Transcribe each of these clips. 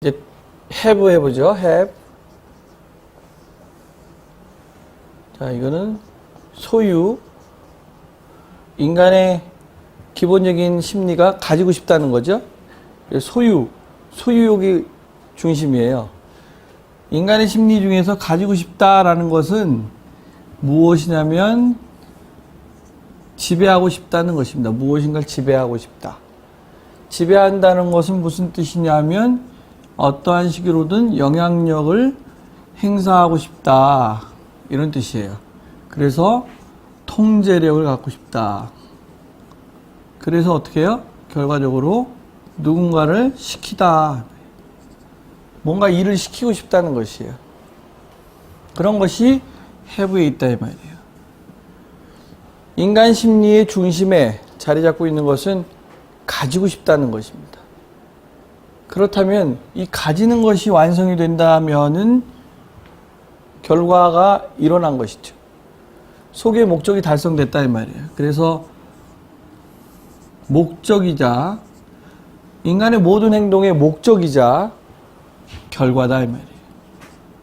이제 have 해보죠. have. 자, 이거는 소유. 인간의 기본적인 심리가 가지고 싶다는 거죠. 소유욕이 중심이에요. 인간의 심리 중에서 가지고 싶다라는 것은 무엇이냐면 지배하고 싶다는 것입니다. 무엇인가를 지배하고 싶다. 지배한다는 것은 무슨 뜻이냐면 어떠한 식으로든 영향력을 행사하고 싶다. 이런 뜻이에요. 그래서 통제력을 갖고 싶다. 그래서 어떻게 해요? 결과적으로 누군가를 시키다. 뭔가 일을 시키고 싶다는 것이에요. 그런 것이 have에 있다 이 말이에요. 인간 심리의 중심에 자리 잡고 있는 것은 가지고 싶다는 것입니다. 그렇다면 이 가지는 것이 완성이 된다면은 결과가 일어난 것이죠. 속의 목적이 달성됐다 이 말이에요. 그래서 목적이자 인간의 모든 행동의 목적이자 결과다 이 말이에요.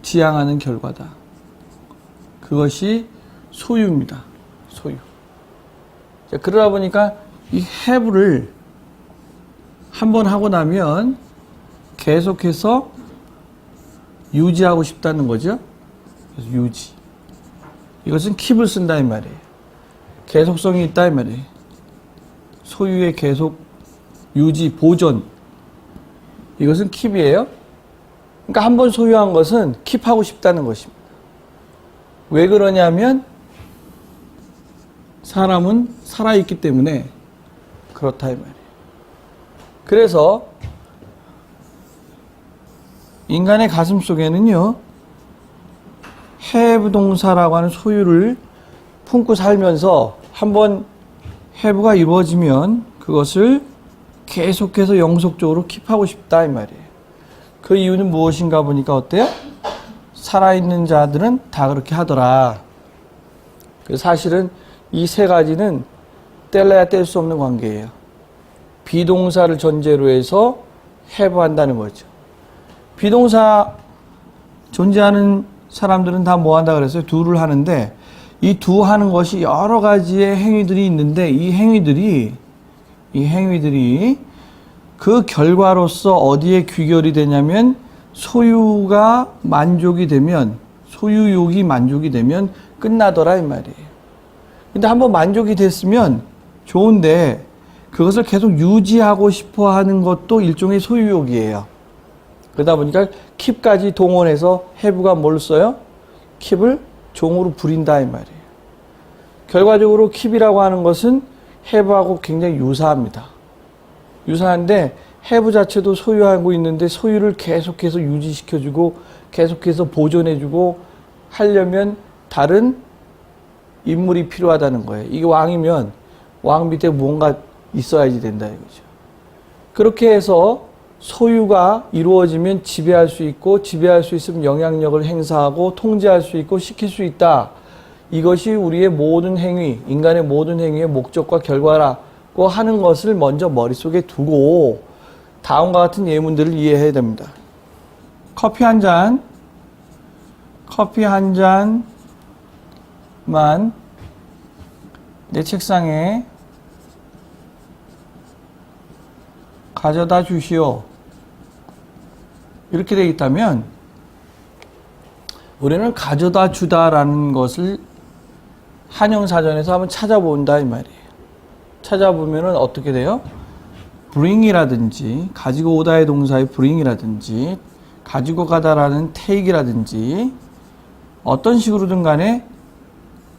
지향하는 결과다. 그것이 소유입니다. 소유. 자, 그러다 보니까 이 have를 한번 하고 나면 계속해서 유지하고 싶다는 거죠. 그래서 유지. 이것은 keep을 쓴다 이 말이에요. 계속성이 있다 이 말이에요. 소유의 계속, 유지, 보존. 이것은 keep이에요. 그러니까 한번 소유한 것은 keep하고 싶다는 것입니다. 왜 그러냐면 사람은 살아있기 때문에 그렇다 이 말이에요. 그래서 인간의 가슴 속에는요, have 동사라고 하는 소유를 품고 살면서 한번 have가 이루어지면 그것을 계속해서 영속적으로 킵하고 싶다 이 말이에요. 그 이유는 무엇인가 보니까 어때요? 살아있는 자들은 다 그렇게 하더라. 사실은 이 세 가지는 뗄래야 뗄 수 없는 관계예요. 비동사를 전제로 해서 have 한다는 거죠. 비동사 존재하는 사람들은 다 뭐 한다 그랬어요? do를 하는데 이 do 하는 것이 여러 가지의 행위들이 있는데 이 행위들이 그 결과로서 어디에 귀결이 되냐면 소유가 만족이 되면 소유욕이 만족이 되면 끝나더라 이 말이에요. 근데 한번 만족이 됐으면 좋은데 그것을 계속 유지하고 싶어 하는 것도 일종의 소유욕이에요. 그러다 보니까 keep까지 동원해서 have가 뭘 써요? keep을 종으로 부린다 이 말이에요. 결과적으로 keep이라고 하는 것은 have하고 굉장히 유사합니다. 유사한데 have 자체도 소유하고 있는데 소유를 계속해서 유지시켜주고 계속해서 보존해주고 하려면 다른 인물이 필요하다는 거예요. 이게 왕이면 왕 밑에 뭔가 있어야지 된다 이거죠. 그렇게 해서 소유가 이루어지면 지배할 수 있고 지배할 수 있으면 영향력을 행사하고 통제할 수 있고 시킬 수 있다. 이것이 우리의 모든 행위, 인간의 모든 행위의 목적과 결과라고 하는 것을 먼저 머릿속에 두고 다음과 같은 예문들을 이해해야 됩니다. 커피 한 잔만 내 책상에 가져다 주시오. 이렇게 되어 있다면 우리는 가져다 주다라는 것을 한영사전에서 한번 찾아본다 이 말이에요. 찾아보면은 어떻게 돼요? bring이라든지 가지고 오다의 동사의 bring이라든지 가지고 가다라는 take이라든지 어떤 식으로든 간에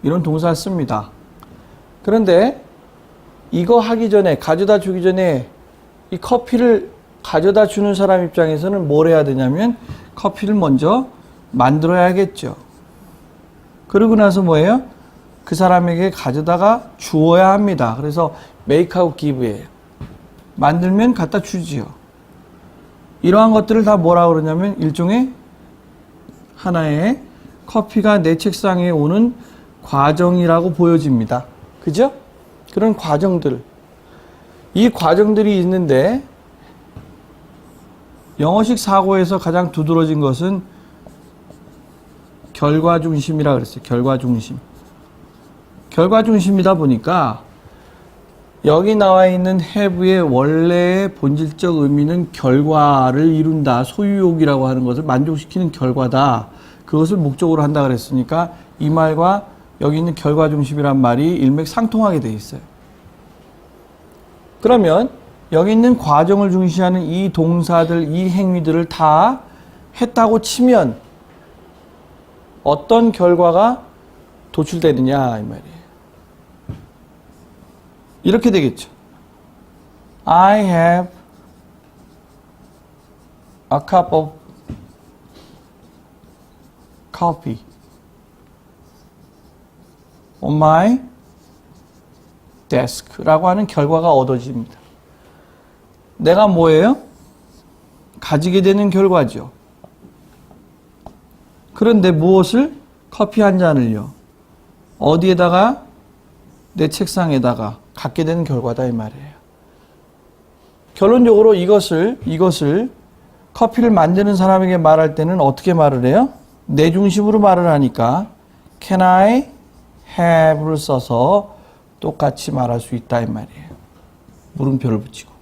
이런 동사를 씁니다. 그런데 이거 하기 전에 가져다 주기 전에 이 커피를 가져다 주는 사람 입장에서는 뭘 해야 되냐면 커피를 먼저 만들어야겠죠. 그러고 나서 뭐예요? 그 사람에게 가져다가 주어야 합니다. 그래서 make하고 give예요. 만들면 갖다 주지요. 이러한 것들을 다 뭐라고 그러냐면 일종의 하나의 커피가 내 책상에 오는 과정이라고 보여집니다. 그죠? 그런 과정들. 이 과정들이 있는데 영어식 사고에서 가장 두드러진 것은 결과 중심이라 그랬어요. 결과 중심. 결과 중심이다 보니까 여기 나와 있는 have의 원래의 본질적 의미는 결과를 이룬다. 소유욕이라고 하는 것을 만족시키는 결과다. 그것을 목적으로 한다 그랬으니까 이 말과 여기 있는 결과 중심이란 말이 일맥상통하게 돼 있어요. 그러면 여기 있는 과정을 중시하는 이 동사들, 이 행위들을 다 했다고 치면 어떤 결과가 도출되느냐 이 말이에요. 이렇게 되겠죠. I have a cup of coffee on my desk 라고 하는 결과가 얻어집니다. 내가 뭐예요? 가지게 되는 결과죠. 그런데 무엇을? 커피 한 잔을요. 어디에다가? 내 책상에다가 갖게 되는 결과다 이 말이에요. 결론적으로 이것을 커피를 만드는 사람에게 말할 때는 어떻게 말을 해요? 내 중심으로 말을 하니까 Can I have를 써서 똑같이 말할 수 있다 이 말이에요. 물음표를 붙이고.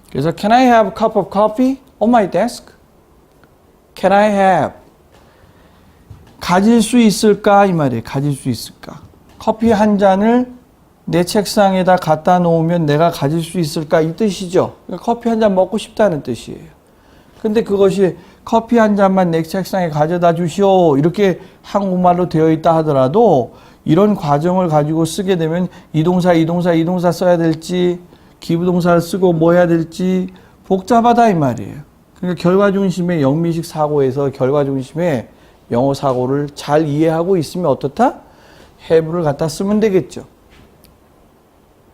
그래서 Can I have a cup of coffee on my desk? Can I have? 가질 수 있을까 이 말이에요. 가질 수 있을까? 커피 한 잔을 내 책상에다 갖다 놓으면 내가 가질 수 있을까 이 뜻이죠. 그러니까 커피 한 잔 먹고 싶다는 뜻이에요. 근데 그것이 커피 한 잔만 내 책상에 가져다 주시오 이렇게 한국말로 되어 있다 하더라도 이런 과정을 가지고 쓰게 되면 이 동사 써야 될지 기부동사를 쓰고 뭐 해야 될지 복잡하다 이 말이에요. 그러니까 결과중심의 영미식 사고에서 결과중심의 영어 사고를 잘 이해하고 있으면 어떻다? have를 갖다 쓰면 되겠죠.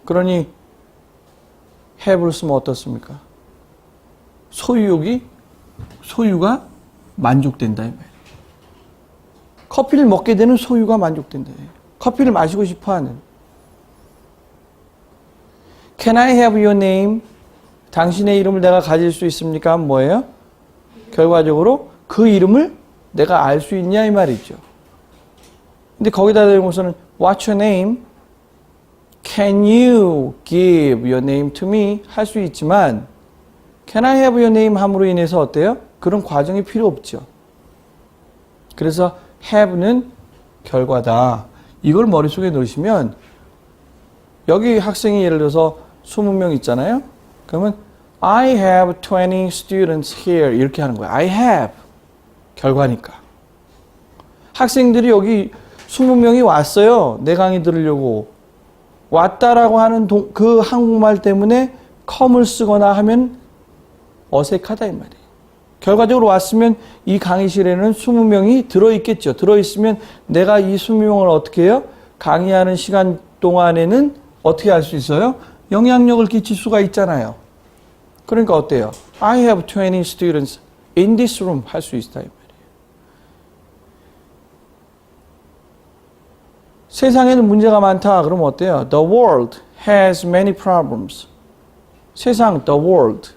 그러니 have를 쓰면 어떻습니까? 소유가 만족된다 이 말이에요. 커피를 먹게 되는 소유가 만족된다. 커피를 마시고 싶어하는. Can I have your name? 당신의 이름을 내가 가질 수 있습니까? 뭐예요? 결과적으로 그 이름을 내가 알 수 있냐 이 말이죠. 근데 거기다 대고서는 What's your name? Can you give your name to me? 할 수 있지만 Can I have your name? 함으로 인해서 어때요? 그런 과정이 필요 없죠. 그래서 have는 결과다. 이걸 머릿속에 넣으시면 여기 학생이 예를 들어서 20명 있잖아요. 그러면 I have 20 students here 이렇게 하는 거예요. I have 결과니까. 학생들이 여기 20명이 왔어요. 내 강의 들으려고. 왔다라고 하는 그 한국말 때문에 come을 쓰거나 하면 어색하다 이 말이에요. 결과적으로 왔으면 이 강의실에는 20명이 들어있겠죠. 들어있으면 내가 이 20명을 어떻게 해요? 강의하는 시간 동안에는 어떻게 할 수 있어요? 영향력을 끼칠 수가 있잖아요. 그러니까 어때요? I have 20 students in this room 할 수 있다 이 말이에요. 세상에는 문제가 많다. 그러면 어때요? The world has many problems. 세상, the world.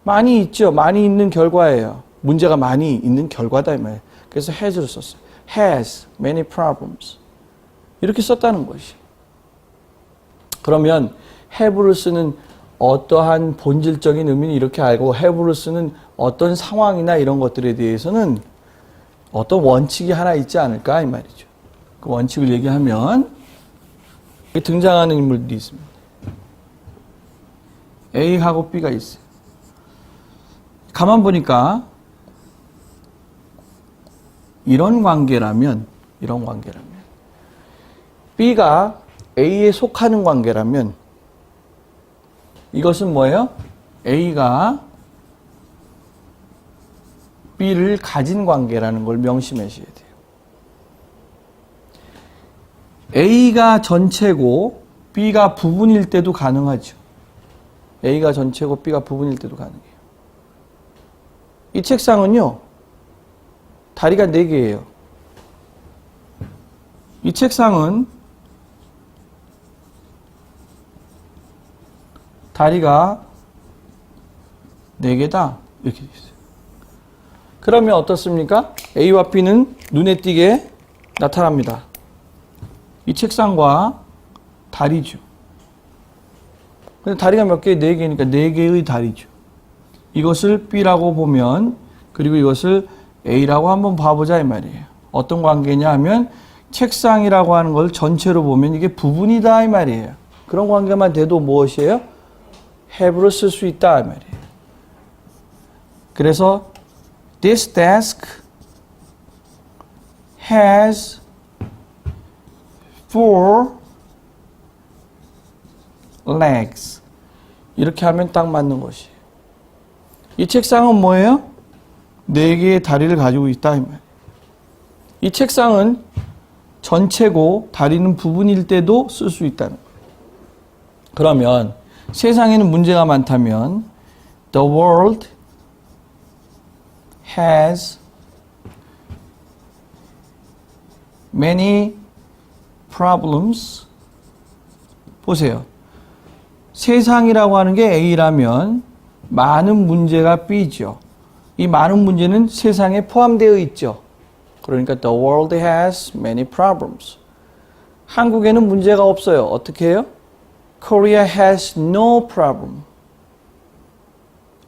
많이 있죠. 많이 있는 결과예요. 문제가 많이 있는 결과다 이 말이에요. 그래서 has를 썼어요. has many problems. 이렇게 썼다는 것이. 그러면 have를 쓰는 어떠한 본질적인 의미는 이렇게 알고 have를 쓰는 어떤 상황이나 이런 것들에 대해서는 어떤 원칙이 하나 있지 않을까 이 말이죠. 그 원칙을 얘기하면 등장하는 인물들이 있습니다. A하고 B가 있어요. 가만 보니까 이런 관계라면 B가 A에 속하는 관계라면 이것은 뭐예요? A가 B를 가진 관계라는 걸 명심하셔야 돼요. A가 전체고 B가 부분일 때도 가능하죠. A가 전체고 B가 부분일 때도 가능해요. 이 책상은요, 다리가 4개예요. 이 책상은 다리가 4개다. 이렇게 돼 있어요. 그러면 어떻습니까? A와 B는 눈에 띄게 나타납니다. 이 책상과 다리죠. 근데 다리가 몇 개? 4개니까 4개의 다리죠. 이것을 B라고 보면, 그리고 이것을 A라고 한번 봐보자 이 말이에요. 어떤 관계냐 하면 책상이라고 하는 걸 전체로 보면 이게 부분이다 이 말이에요. 그런 관계만 돼도 무엇이에요? have로 쓸 수 있다 이 말이에요. 그래서 this desk has 4 legs. 이렇게 하면 딱 맞는 것이에요. 이 책상은 뭐예요? 4개의 다리를 가지고 있다 이 말이에요. 이 책상은 전체고 다리는 부분일 때도 쓸 수 있다는 거예요. 그러면 세상에는 문제가 많다면 the world has many problems. 보세요. 세상이라고 하는 게 A라면 많은 문제가 B죠. 이 많은 문제는 세상에 포함되어 있죠. 그러니까 the world has many problems. 한국에는 문제가 없어요. 어떻게 해요? Korea has no problem.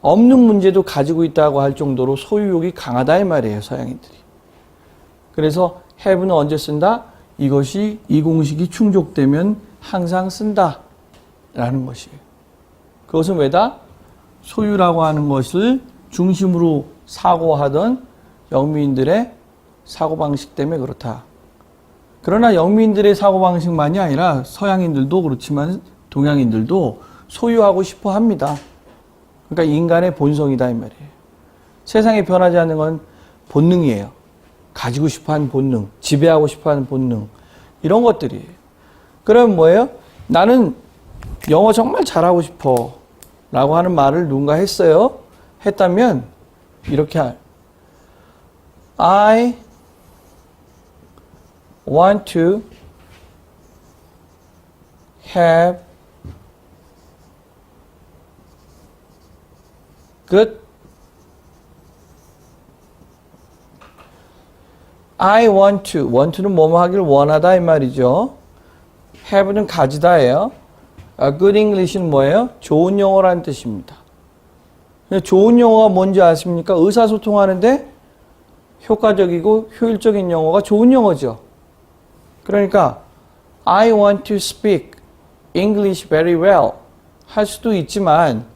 없는 문제도 가지고 있다고 할 정도로 소유욕이 강하다 이 말이에요. 서양인들이. 그래서 have는 언제 쓴다? 이것이 이 공식이 충족되면 항상 쓴다 라는 것이에요. 그것은 왜다? 소유라고 하는 것을 중심으로 사고하던 영미인들의 사고방식 때문에 그렇다. 그러나 영미인들의 사고방식만이 아니라 서양인들도 그렇지만 동양인들도 소유하고 싶어 합니다. 그러니까 인간의 본성이다 이 말이에요. 세상에 변하지 않는 건 본능이에요. 가지고 싶어 하는 본능, 지배하고 싶어 하는 본능, 이런 것들이에요. 그러면 뭐예요? 나는 영어 정말 잘하고 싶어 라고 하는 말을 누군가 했어요. 했다면 이렇게 I want to have good. I want to. want는 뭐뭐 하길 원하다 이 말이죠. have는 가지다예요. good English는 뭐예요? 좋은 영어라는 뜻입니다. 좋은 영어가 뭔지 아십니까? 의사소통하는데 효과적이고 효율적인 영어가 좋은 영어죠. 그러니까 I want to speak English very well 할 수도 있지만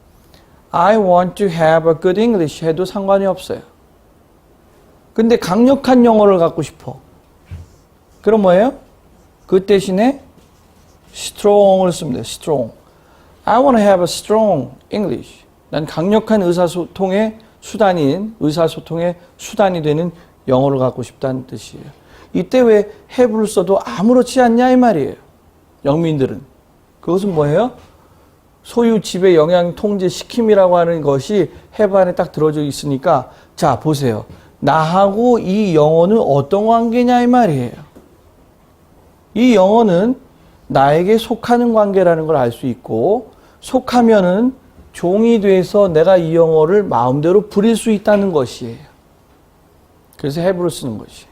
I want to have a good English 해도 상관이 없어요. 근데 강력한 영어를 갖고 싶어. 그럼 뭐예요? 그 대신에 strong을 씁니다. strong. I want to have a strong English. 난 강력한 의사소통의 수단이 되는 영어를 갖고 싶다는 뜻이에요. 이때 왜 have를 써도 아무렇지 않냐 이 말이에요. 영민들은. 그것은 뭐예요? 소유, 지배, 영향, 통제, 시킴이라고 하는 것이 have 안에 딱 들어져 있으니까 자 보세요. 나하고 이 영어는 어떤 관계냐 이 말이에요. 이 영어는 나에게 속하는 관계라는 걸 알 수 있고 속하면은 종이 돼서 내가 이 영어를 마음대로 부릴 수 있다는 것이에요. 그래서 have를 쓰는 것이에요.